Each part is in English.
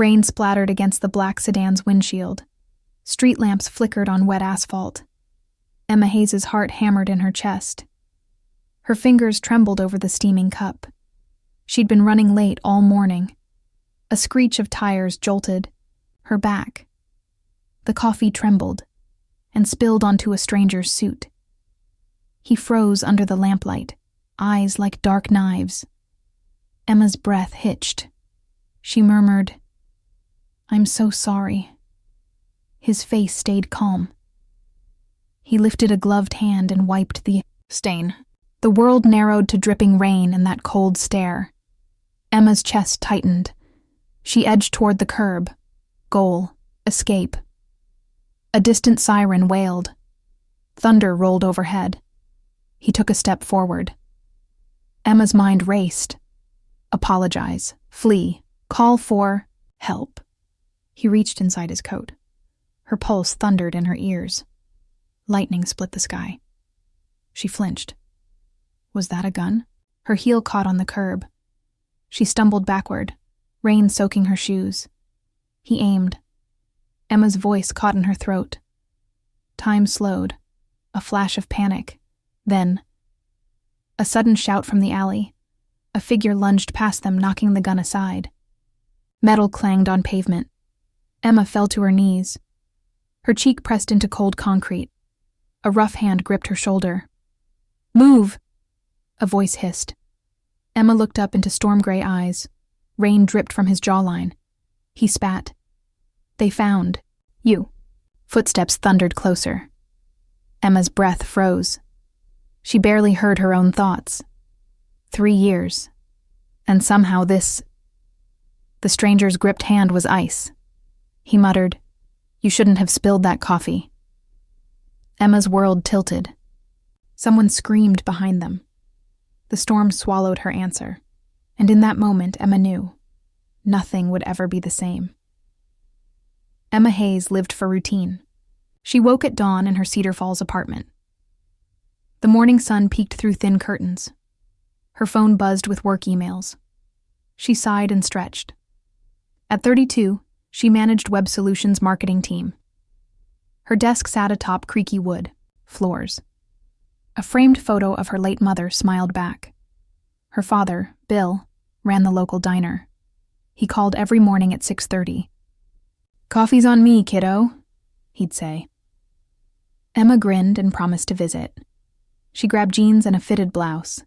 Rain splattered against the black sedan's windshield. Street lamps flickered on wet asphalt. Emma Hayes' heart hammered in her chest. Her fingers trembled over the steaming cup. She'd been running late all morning. A screech of tires jolted her back. The coffee trembled and spilled onto a stranger's suit. He froze under the lamplight, eyes like dark knives. Emma's breath hitched. She murmured, "I'm so sorry." His face stayed calm. He lifted a gloved hand and wiped the stain. The world narrowed to dripping rain and that cold stare. Emma's chest tightened. She edged toward the curb. Goal. Escape. A distant siren wailed. Thunder rolled overhead. He took a step forward. Emma's mind raced. Apologize. Flee. Call for help. He reached inside his coat. Her pulse thundered in her ears. Lightning split the sky. She flinched. Was that a gun? Her heel caught on the curb. She stumbled backward, rain soaking her shoes. He aimed. Emma's voice caught in her throat. Time slowed. A flash of panic. Then, a sudden shout from the alley. A figure lunged past them, knocking the gun aside. Metal clanged on pavement. Emma fell to her knees. Her cheek pressed into cold concrete. A rough hand gripped her shoulder. "Move!" a voice hissed. Emma looked up into storm-gray eyes. Rain dripped from his jawline. He spat. "They found you." Footsteps thundered closer. Emma's breath froze. She barely heard her own thoughts. 3 years. And somehow this... The stranger's gripped hand was ice. He muttered, "You shouldn't have spilled that coffee." Emma's world tilted. Someone screamed behind them. The storm swallowed her answer, and in that moment Emma knew nothing would ever be the same. Emma Hayes lived for routine. She woke at dawn in her Cedar Falls apartment. The morning sun peeked through thin curtains. Her phone buzzed with work emails. She sighed and stretched. At 32, she managed Web Solutions' marketing team. Her desk sat atop creaky wood floors. A framed photo of her late mother smiled back. Her father, Bill, ran the local diner. He called every morning at 6:30. "Coffee's on me, kiddo," he'd say. Emma grinned and promised to visit. She grabbed jeans and a fitted blouse.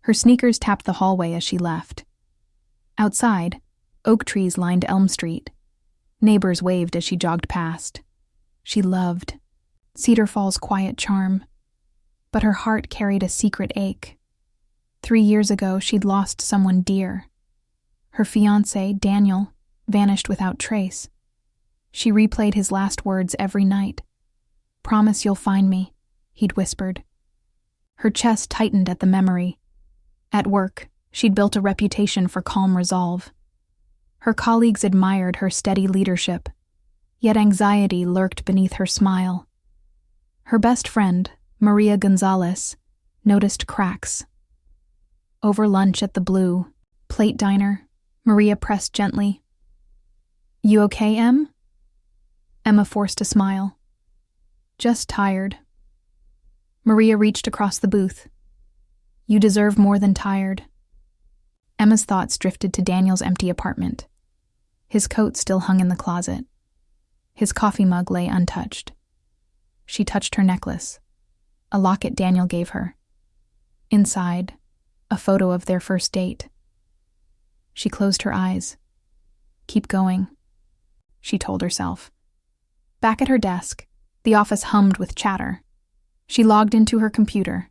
Her sneakers tapped the hallway as she left. Outside, oak trees lined Elm Street. Neighbors waved as she jogged past. She loved Cedar Falls' quiet charm, but her heart carried a secret ache. 3 years ago, she'd lost someone dear. Her fiancé, Daniel, vanished without trace. She replayed his last words every night. "Promise you'll find me," he'd whispered. Her chest tightened at the memory. At work, she'd built a reputation for calm resolve. Her colleagues admired her steady leadership, yet anxiety lurked beneath her smile. Her best friend, Maria Gonzalez, noticed cracks. Over lunch at the Blue Plate Diner, Maria pressed gently. "You okay, Em?" Emma forced a smile. "Just tired." Maria reached across the booth. "You deserve more than tired." Emma's thoughts drifted to Daniel's empty apartment. His coat still hung in the closet. His coffee mug lay untouched. She touched her necklace, a locket Daniel gave her. Inside, a photo of their first date. She closed her eyes. "Keep going," she told herself. Back at her desk, the office hummed with chatter. She logged into her computer.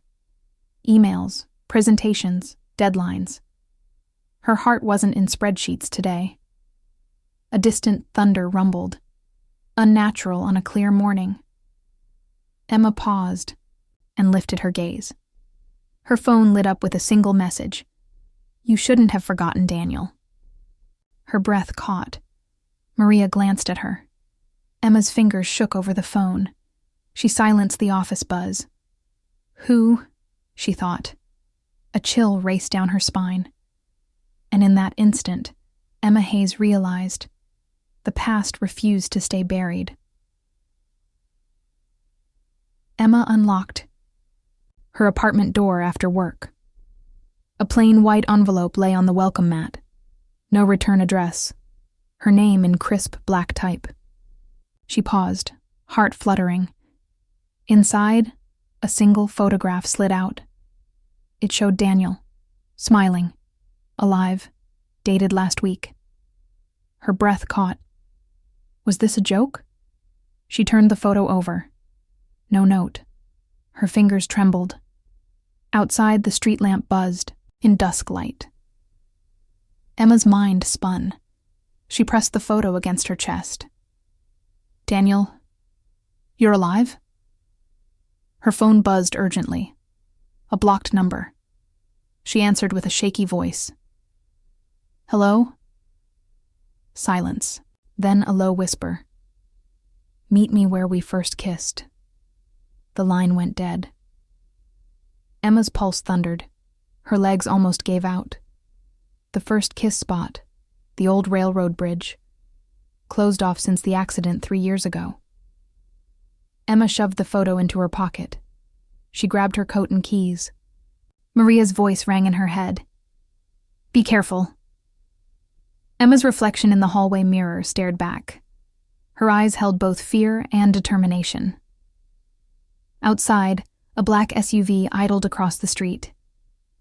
Emails, presentations, deadlines. Her heart wasn't in spreadsheets today. A distant thunder rumbled, unnatural on a clear morning. Emma paused and lifted her gaze. Her phone lit up with a single message. "You shouldn't have forgotten Daniel." Her breath caught. Maria glanced at her. Emma's fingers shook over the phone. She silenced the office buzz. "Who?" she thought. A chill raced down her spine. And in that instant, Emma Hayes realized The past refused to stay buried. Emma unlocked her apartment door after work. A plain white envelope lay on the welcome mat. No return address. Her name in crisp black type. She paused, heart fluttering. Inside, a single photograph slid out. It showed Daniel, smiling, alive, dated last week. Her breath caught. Was this a joke? She turned the photo over. No note. Her fingers trembled. Outside, the street lamp buzzed in dusk light. Emma's mind spun. She pressed the photo against her chest. Daniel, you're alive? Her phone buzzed urgently. A blocked number. She answered with a shaky voice. Hello? Silence. Then a low whisper. Meet me where we first kissed. The line went dead. Emma's pulse thundered. Her legs almost gave out. The first kiss spot, the old railroad bridge, closed off since the accident 3 years ago. Emma shoved the photo into her pocket. She grabbed her coat and keys. Maria's voice rang in her head. Be careful. Emma's reflection in the hallway mirror stared back. Her eyes held both fear and determination. Outside, a black SUV idled across the street.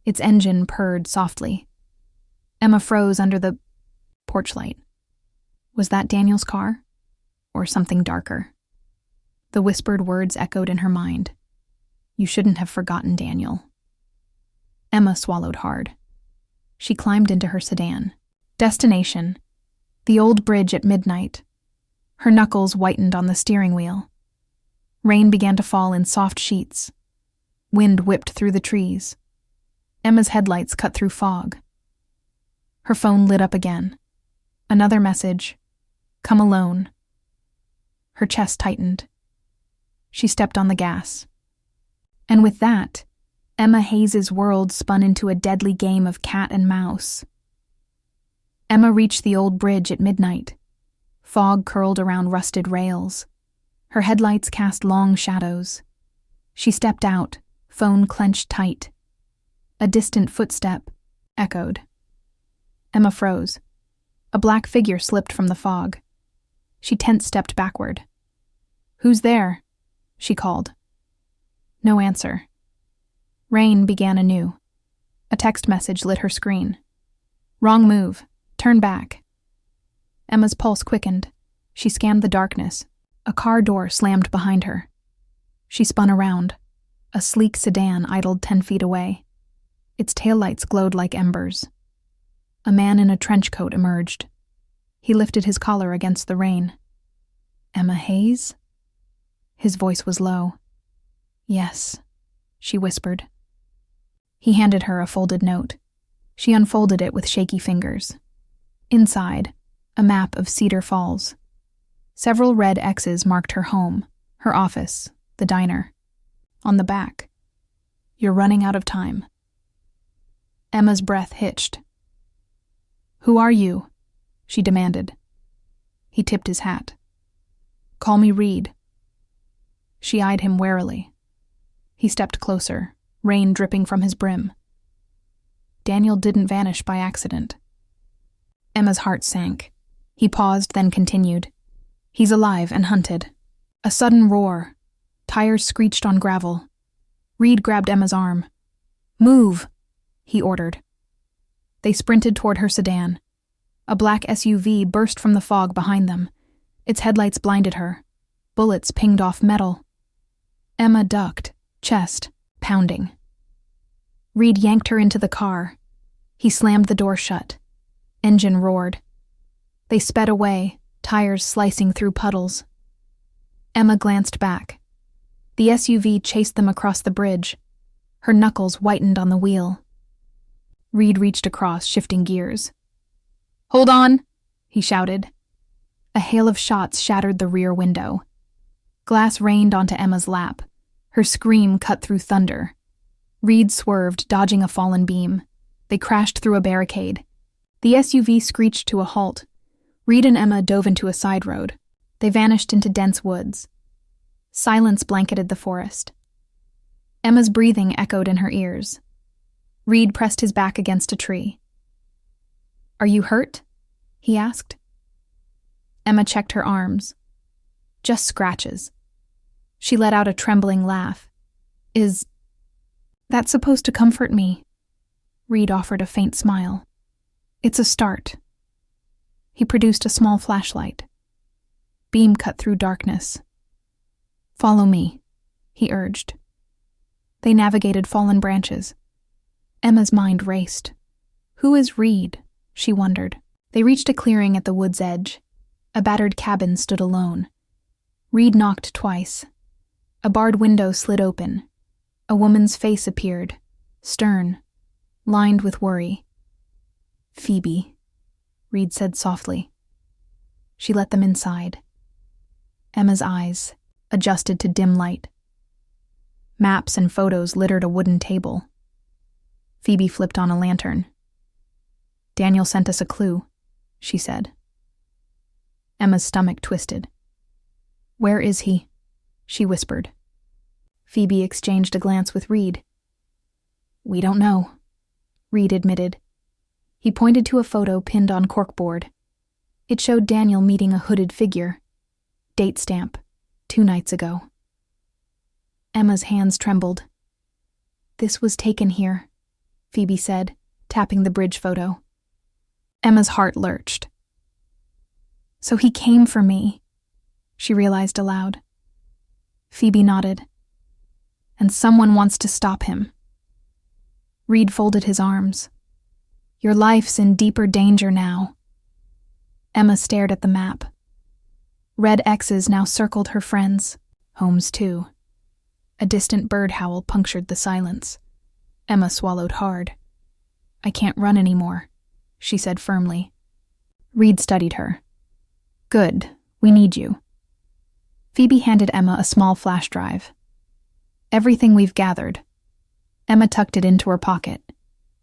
Its engine purred softly. Emma froze under the porch light. Was that Daniel's car? Or something darker? The whispered words echoed in her mind. You shouldn't have forgotten Daniel. Emma swallowed hard. She climbed into her sedan. Destination: the old bridge at midnight. Her knuckles whitened on the steering wheel. Rain began to fall in soft sheets. Wind whipped through the trees. Emma's headlights cut through fog. Her phone lit up again. Another message. Come alone. Her chest tightened. She stepped on the gas. And with that, Emma Hayes' world spun into a deadly game of cat and mouse. Emma reached the old bridge at midnight. Fog curled around rusted rails. Her headlights cast long shadows. She stepped out, phone clenched tight. A distant footstep echoed. Emma froze. A black figure slipped from the fog. She tense-stepped backward. Who's there? She called. No answer. Rain began anew. A text message lit her screen. Wrong move. Turn back. Emma's pulse quickened. She scanned the darkness. A car door slammed behind her. She spun around. A sleek sedan idled 10 feet away. Its taillights glowed like embers. A man in a trench coat emerged. He lifted his collar against the rain. Emma Hayes? His voice was low. Yes, she whispered. He handed her a folded note. She unfolded it with shaky fingers. Inside, a map of Cedar Falls. Several red X's marked her home, her office, the diner. On the back, you're running out of time. Emma's breath hitched. Who are you? She demanded. He tipped his hat. Call me Reed. She eyed him warily. He stepped closer, rain dripping from his brim. Daniel didn't vanish by accident. Emma's heart sank. He paused, then continued. He's alive and hunted. A sudden roar. Tires screeched on gravel. Reed grabbed Emma's arm. Move, he ordered. They sprinted toward her sedan. A black SUV burst from the fog behind them. Its headlights blinded her. Bullets pinged off metal. Emma ducked, chest pounding. Reed yanked her into the car. He slammed the door shut. Engine roared. They sped away, tires slicing through puddles. Emma glanced back. The SUV chased them across the bridge. Her knuckles whitened on the wheel. Reed reached across, shifting gears. Hold on, he shouted. A hail of shots shattered the rear window. Glass rained onto Emma's lap. Her scream cut through thunder. Reed swerved, dodging a fallen beam. They crashed through a barricade. The SUV screeched to a halt. Reed and Emma dove into a side road. They vanished into dense woods. Silence blanketed the forest. Emma's breathing echoed in her ears. Reed pressed his back against a tree. "Are you hurt?" he asked. Emma checked her arms. "Just scratches." She let out a trembling laugh. "Is that supposed to comfort me?" Reed offered a faint smile. "It's a start." He produced a small flashlight. Beam cut through darkness. "Follow me," he urged. They navigated fallen branches. Emma's mind raced. Who is Reed? She wondered. They reached a clearing at the wood's edge. A battered cabin stood alone. Reed knocked twice. A barred window slid open. A woman's face appeared, stern, lined with worry. "Phoebe," Reed said softly. She let them inside. Emma's eyes adjusted to dim light. Maps and photos littered a wooden table. Phoebe flipped on a lantern. "Daniel sent us a clue," she said. Emma's stomach twisted. "Where is he?" she whispered. Phoebe exchanged a glance with Reed. "We don't know," Reed admitted. He pointed to a photo pinned on corkboard. It showed Daniel meeting a hooded figure. Date stamp, 2 nights ago. Emma's hands trembled. "This was taken here," Phoebe said, tapping the bridge photo. Emma's heart lurched. "So he came for me," she realized aloud. Phoebe nodded. "And someone wants to stop him." Reed folded his arms. "Your life's in deeper danger now." Emma stared at the map. Red X's now circled her friends, homes too. A distant bird howl punctured the silence. Emma swallowed hard. "I can't run anymore," she said firmly. Reed studied her. "Good, we need you." Phoebe handed Emma a small flash drive. "Everything we've gathered." Emma tucked it into her pocket.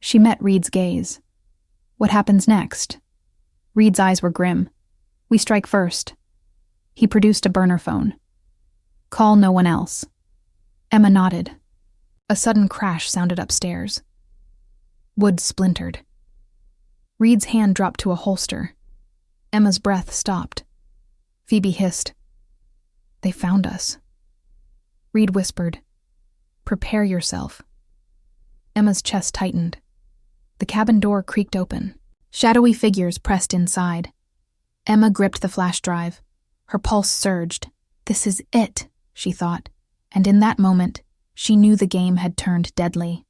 She met Reed's gaze. "What happens next?" Reed's eyes were grim. "We strike first." He produced a burner phone. "Call no one else." Emma nodded. A sudden crash sounded upstairs. Wood splintered. Reed's hand dropped to a holster. Emma's breath stopped. Phoebe hissed, "They found us." Reed whispered, "Prepare yourself." Emma's chest tightened. The cabin door creaked open. Shadowy figures pressed inside. Emma gripped the flash drive. Her pulse surged. This is it, she thought, and in that moment, she knew the game had turned deadly.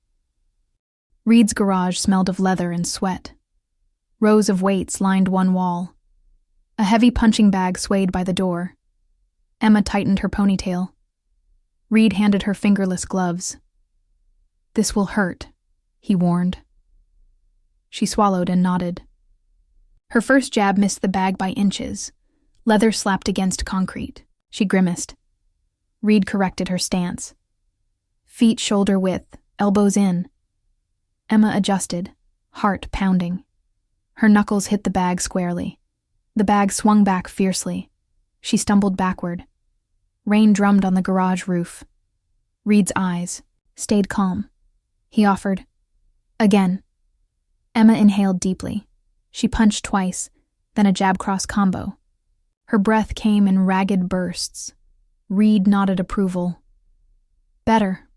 Reed's garage smelled of leather and sweat. Rows of weights lined one wall. A heavy punching bag swayed by the door. Emma tightened her ponytail. Reed handed her fingerless gloves. "This will hurt," he warned. She swallowed and nodded. Her first jab missed the bag by inches. Leather slapped against concrete. She grimaced. Reed corrected her stance. Feet shoulder width, elbows in. Emma adjusted, heart pounding. Her knuckles hit the bag squarely. The bag swung back fiercely. She stumbled backward. Rain drummed on the garage roof. Reed's eyes stayed calm. He offered, "Again." Emma inhaled deeply. She punched twice, then a jab-cross combo. Her breath came in ragged bursts. Reed nodded approval. "Better."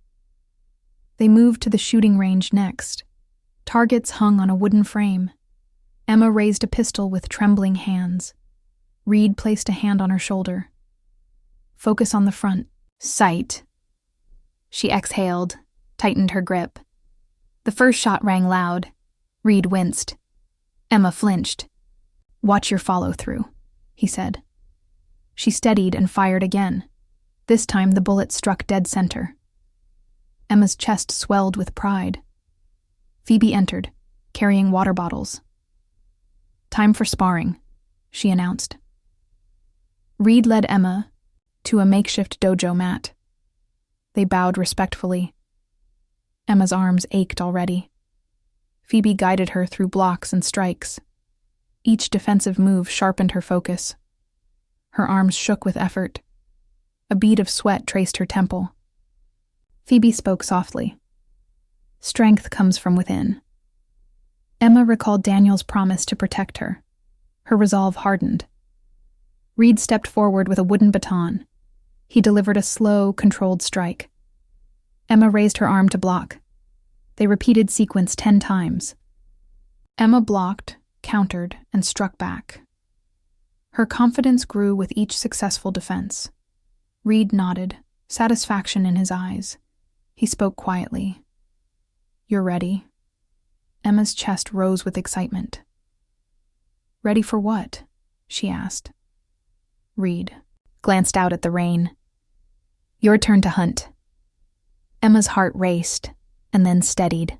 They moved to the shooting range next. Targets hung on a wooden frame. Emma raised a pistol with trembling hands. Reed placed a hand on her shoulder. "Focus on the front. Sight." She exhaled, tightened her grip. The first shot rang loud. Reed winced. Emma flinched. "Watch your follow-through," he said. She steadied and fired again. This time the bullet struck dead center. Emma's chest swelled with pride. Phoebe entered, carrying water bottles. "Time for sparring," she announced. Reed led Emma to a makeshift dojo mat. They bowed respectfully. Emma's arms ached already. Phoebe guided her through blocks and strikes. Each defensive move sharpened her focus. Her arms shook with effort. A bead of sweat traced her temple. Phoebe spoke softly. Strength comes from within. Emma recalled Daniel's promise to protect her. Her resolve hardened. Reed stepped forward with a wooden baton. He delivered a slow, controlled strike. Emma raised her arm to block. They repeated sequence 10 times. Emma blocked, countered, and struck back. Her confidence grew with each successful defense. Reed nodded, satisfaction in his eyes. He spoke quietly. You're ready? Emma's chest rose with excitement. Ready for what? She asked. Reed glanced out at the rain. Your turn to hunt. Emma's heart raced, and then steadied.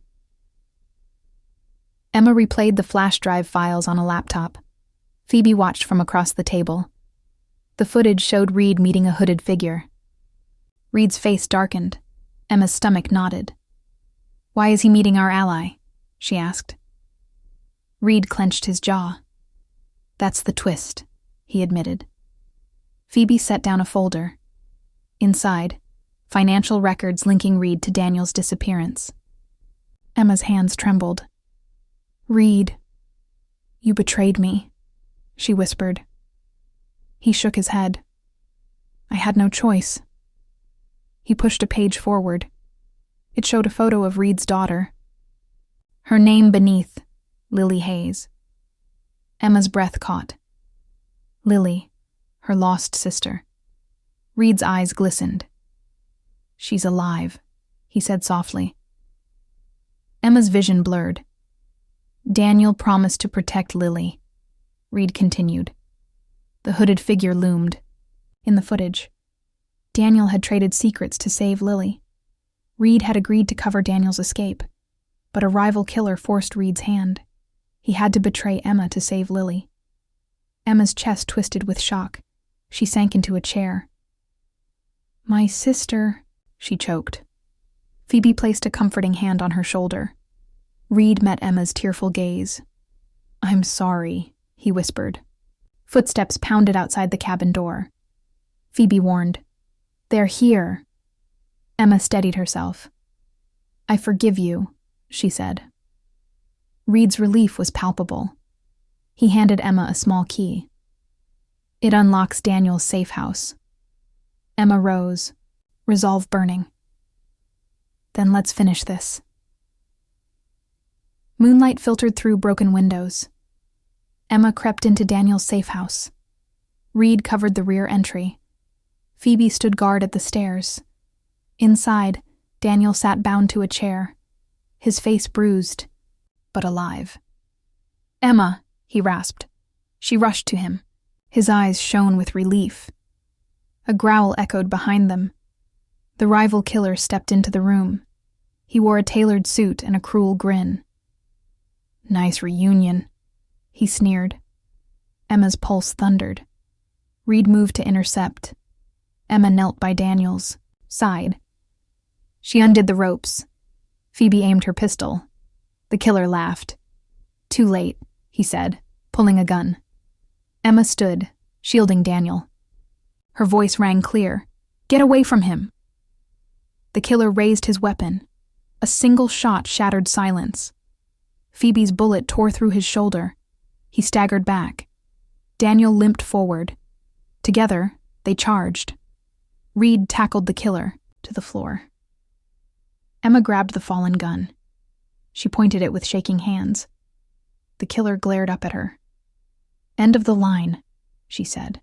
Emma replayed the flash drive files on a laptop. Phoebe watched from across the table. The footage showed Reed meeting a hooded figure. Reed's face darkened. Emma's stomach knotted. Why is he meeting our ally? She asked. Reed clenched his jaw. That's the twist, he admitted. Phoebe set down a folder. Inside, financial records linking Reed to Daniel's disappearance. Emma's hands trembled. Reed, you betrayed me, she whispered. He shook his head. I had no choice. He pushed a page forward. It showed a photo of Reed's daughter. Her name beneath, Lily Hayes. Emma's breath caught. Lily, her lost sister. Reed's eyes glistened. She's alive, he said softly. Emma's vision blurred. Daniel promised to protect Lily, Reed continued. The hooded figure loomed. In the footage, Daniel had traded secrets to save Lily. Reed had agreed to cover Daniel's escape, but a rival killer forced Reed's hand. He had to betray Emma to save Lily. Emma's chest twisted with shock. She sank into a chair. My sister, she choked. Phoebe placed a comforting hand on her shoulder. Reed met Emma's tearful gaze. I'm sorry, he whispered. Footsteps pounded outside the cabin door. Phoebe warned. They're here. Emma steadied herself. I forgive you, she said. Reed's relief was palpable. He handed Emma a small key. It unlocks Daniel's safe house. Emma rose, resolve burning. Then let's finish this. Moonlight filtered through broken windows. Emma crept into Daniel's safe house. Reed covered the rear entry. Phoebe stood guard at the stairs. Inside, Daniel sat bound to a chair, his face bruised, but alive. Emma, he rasped. She rushed to him. His eyes shone with relief. A growl echoed behind them. The rival killer stepped into the room. He wore a tailored suit and a cruel grin. Nice reunion, he sneered. Emma's pulse thundered. Reed moved to intercept. Emma knelt by Daniel's side. She undid the ropes. Phoebe aimed her pistol. The killer laughed. Too late, he said, pulling a gun. Emma stood, shielding Daniel. Her voice rang clear. Get away from him! The killer raised his weapon. A single shot shattered silence. Phoebe's bullet tore through his shoulder. He staggered back. Daniel limped forward. Together, they charged. Reed tackled the killer to the floor. Emma grabbed the fallen gun. She pointed it with shaking hands. The killer glared up at her. End of the line, she said.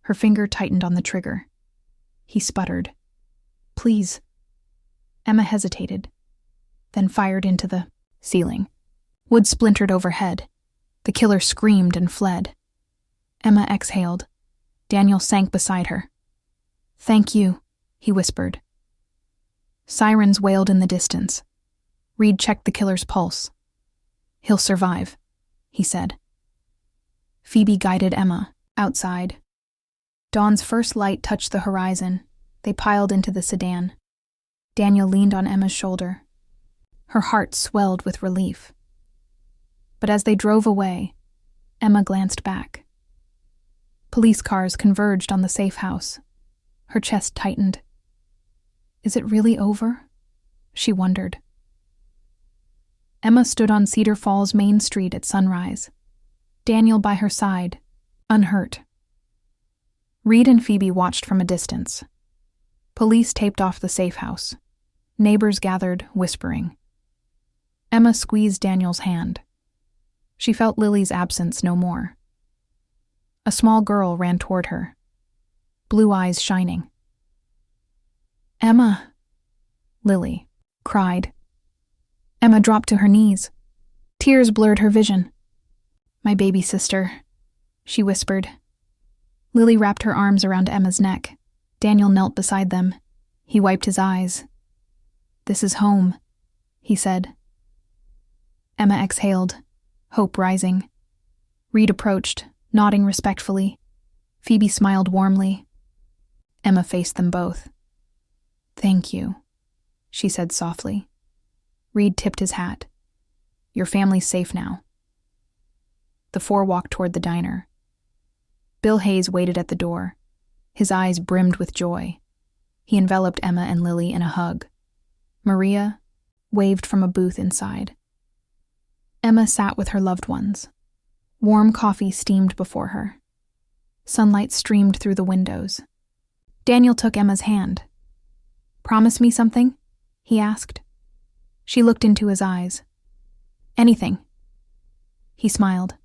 Her finger tightened on the trigger. He sputtered. Please. Emma hesitated, then fired into the ceiling. Wood splintered overhead. The killer screamed and fled. Emma exhaled. Daniel sank beside her. Thank you, he whispered. Sirens wailed in the distance. Reed checked the killer's pulse. He'll survive, he said. Phoebe guided Emma outside. Dawn's first light touched the horizon. They piled into the sedan. Daniel leaned on Emma's shoulder. Her heart swelled with relief. But as they drove away, Emma glanced back. Police cars converged on the safe house. Her chest tightened. Is it really over? She wondered. Emma stood on Cedar Falls Main Street at sunrise, Daniel by her side, unhurt. Reed and Phoebe watched from a distance. Police taped off the safe house. Neighbors gathered, whispering. Emma squeezed Daniel's hand. She felt Lily's absence no more. A small girl ran toward her, blue eyes shining. Emma, Lily cried. Emma dropped to her knees. Tears blurred her vision. My baby sister, she whispered. Lily wrapped her arms around Emma's neck. Daniel knelt beside them. He wiped his eyes. This is home, he said. Emma exhaled, hope rising. Reed approached, nodding respectfully. Phoebe smiled warmly. Emma faced them both. Thank you, she said softly. Reed tipped his hat. Your family's safe now. The four walked toward the diner. Bill Hayes waited at the door. His eyes brimmed with joy. He enveloped Emma and Lily in a hug. Maria waved from a booth inside. Emma sat with her loved ones. Warm coffee steamed before her. Sunlight streamed through the windows. Daniel took Emma's hand. Promise me something? He asked. She looked into his eyes. Anything. He smiled.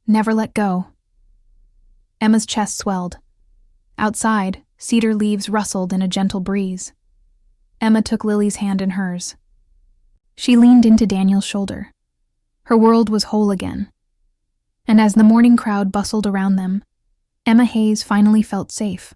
Never let go. Emma's chest swelled. Outside, cedar leaves rustled in a gentle breeze. Emma took Lily's hand in hers. She leaned into Daniel's shoulder. Her world was whole again. And as the morning crowd bustled around them, Emma Hayes finally felt safe.